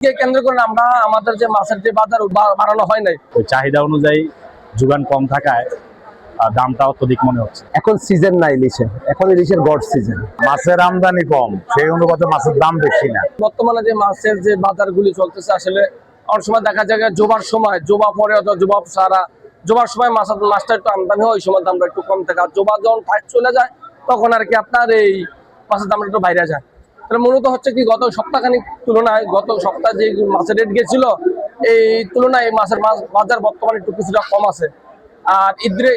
কেন্দ্র করে আমরা আমাদের যে মাছের যে বাজার বাড়ানো হয় নাই, ওই চাহিদা অনুযায়ী যোগান কম থাকায় দামটা অত্যধিক মনে হচ্ছে। এখন সিজন নাই ইলিশের, এখন ইলিশের গড সিজন। মাছের আমদানি কম, সেই অনুপাতে মাছের দাম বেশি না। বর্তমানে যে মাছের যে বাজারগুলি চলতেছে, আসলে অনেক সময় দেখা যায় জোবার সময়, জোবা পরে অথবা জোবা সারা জোবার সময় মাছটা একটু আমদানি হয়, ওই সময় দামটা একটু কম থাকে। আর জোবা যখন ফাইট চলে যায় তখন আর কি আপনার এই মাছের দামটা একটু বাইরে যায়। তাহলে মূলত হচ্ছে কি, গত সপ্তাহখানিক তুলনায় গত সপ্তাহে যে মাছের রেট গেছিল, এই তুলনায় মাছের বাজার বর্তমানে একটু কিছুটা কম আছে। আর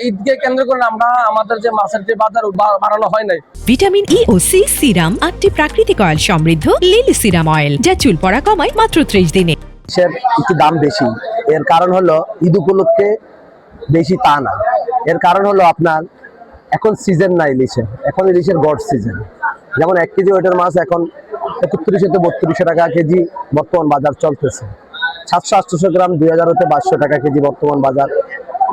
ঈদকে কেন্দ্র করে আমরা আমাদের যে মাছের যে বাজার বাড়ানো হয় নাই। ভিটামিন ই ও সি সিরাম, 8টি প্রাকৃতিক অয়েল সমৃদ্ধ লিলি সিরাম অয়েল, যা চুল পড়া কমায় মাত্র 30 দিনে। ইলিশের একটু দাম বেশি, এর কারণ হলো ঈদ উপলক্ষে বেশি তা না। এর কারণ হলো আপনার এখন সিজন নাই ইলিশের, এখন ইলিশের গড সিজন। যেমন 1 কেজি ওয়েটের মাছ এখন 31 থেকে 3200 টাকা কেজি বর্তমান বাজার চলতেছে। 700-800 গ্রাম 2000 হতে 1200 টাকা কেজি বর্তমান বাজার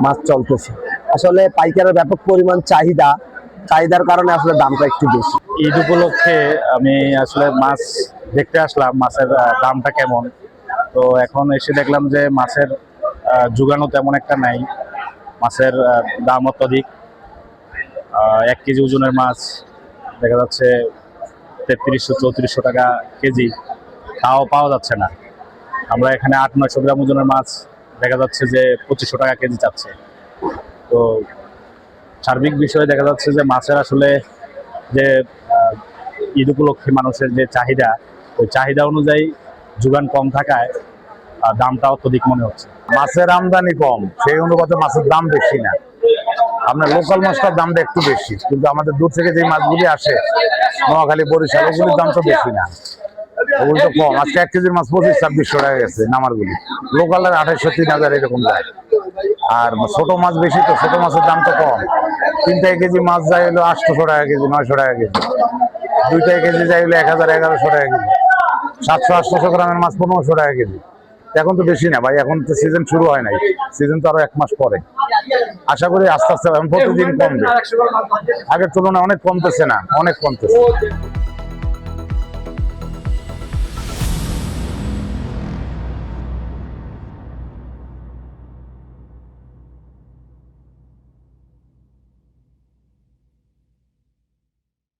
মাছ চলতেছে। আসলে পাইকারের ব্যাপক পরিমাণ চাহিদার কারণে আসলে দামটা একটু বেশি। ঈদ উপলক্ষে আমি আসলে মাছ দেখতে আসলাম, মাছের দামটা কেমন। তো এখন এসে দেখলাম যে মাছের যোগানও তেমন একটা নাই, মাছের দাম অত্যধিক। 1 কেজি ওজনের মাছ দেখা যাচ্ছে 3300-3400 টাকা কেজি, তাও পাওয়া যাচ্ছে না। আমরা এখানে 800-900 গ্রাম ওজনের মাছ দেখা যাচ্ছে যে 2500 টাকা কেজি চাচ্ছে। তো সার্বিক বিষয়ে দেখা যাচ্ছে যে মাছের আসলে যে ঈদ উপলক্ষে মানুষের যে চাহিদা, ওই চাহিদা অনুযায়ী যোগান কম থাকায় দামটা অত্যধিক মনে হচ্ছে। মাছের আমদানি কম, সেই অনুপাতে মাছের দাম বেশি না। আপনার লোকাল মাছটার দামটা একটু বেশি, কিন্তু আমাদের দূর থেকে যে মাছগুলি আসে, নোয়াখালী, বরিশাল, এগুলির দাম তো বেশি না, ওগুলো তো কম। আজকে 1 কেজির মাছ 2500-2600 টাকা গেছে নামারগুলি, লোকালের 2800-3000 এরকম যায়। আর ছোট মাছ বেশি, তো ছোট মাছের দাম তো কম। 3 কেজি মাছ যায় হলো 800 টাকা কেজি, 900 টাকা কেজি। 2 কেজি যায় হলো 1000-1100 টাকা কেজি। 700-800 গ্রামের মাছ 1500 টাকা কেজি। এখন তো বেশি না ভাই, এখন তো সিজন শুরু হয় নাই, সিজন তো আরো 1 মাস পরে। আশা করি আস্তে আস্তে প্রতিদিন কমবে, আগের তুলনায় অনেক কমতেছে না, অনেক কমতেছে।